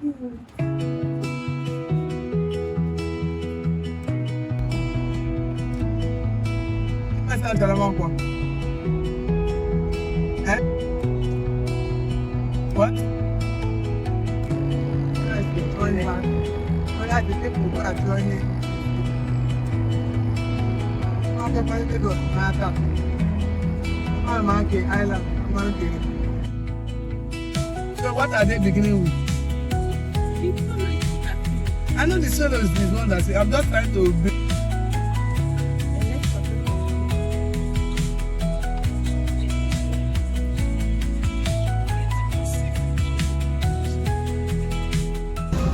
What? So what are they beginning with? I know the solo is this one that I'm just trying to build.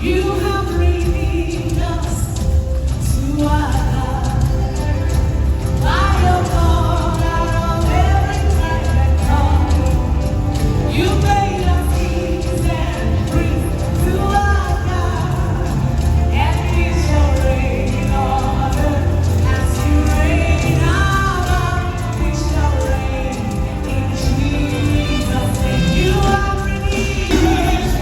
You have redeemed us to our God. By your blood, out of every time and tongue, you made us kings and priests to our God, and we shall reign on earth as you reign above. We shall reign in Jesus' name. You have redeemed us.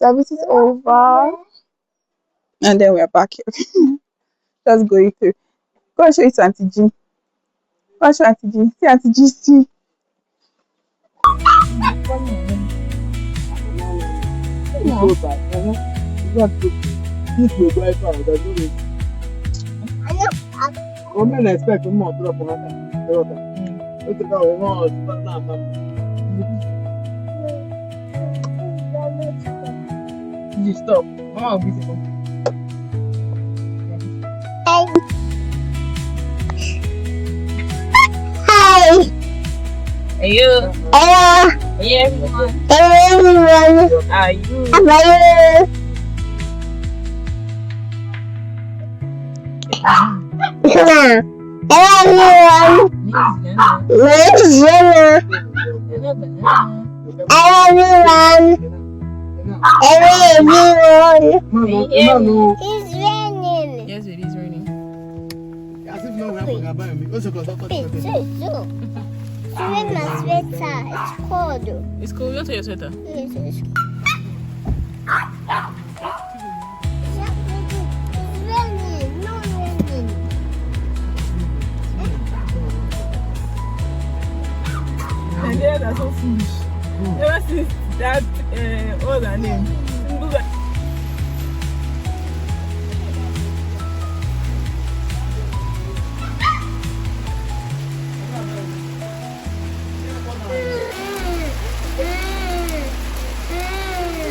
Service is over, and then we're back here. Just going through. Go and show it to Auntie G. Go and show Auntie G. See Auntie G. See. Women expect more drop on that. You stop. Oh, beautiful. Hello. Hello. Hey everyone. Hello, everyone. How are you? How are you? Hello. Hello, everyone. My name is Jenna. Hello, everyone. Hello, everyone. It's raining. Yes, it is raining. As if no one can buy me. Also, because It's so. It's wearing my sweater. It's cold. It's cool. You want to wear your sweater? Yes, it's cold. It's raining. No raining. Nigerians are so foolish. Ever since that, what's her name?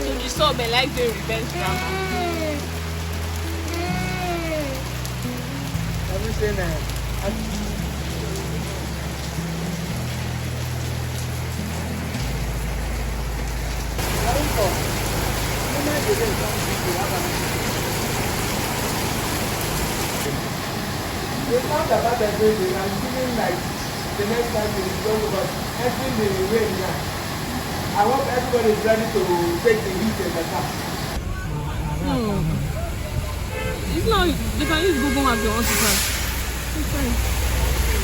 So you saw me like the revenge drama. Have you seen that? It's not about the building. I'm feeling like the next time is going about everything the rain now. I hope everybody is ready to take the heat in the car. It's not, you can use Google Maps if you want to try. It's fine.